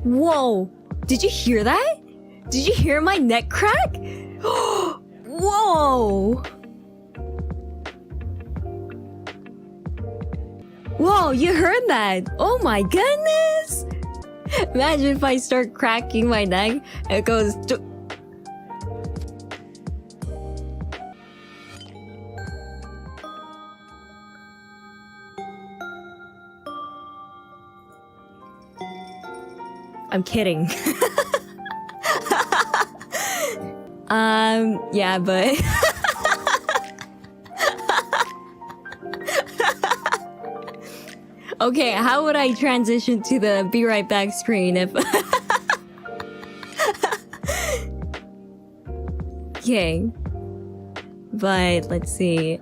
Whoa! Did you hear that? Did you hear my neck crack? Whoa! Whoa, you heard that? Oh my goodness! Imagine if I start cracking my neck, it goes... I'm kidding. Yeah, but... Okay, how would I transition to the be right back screen if... Okay. But, let's see.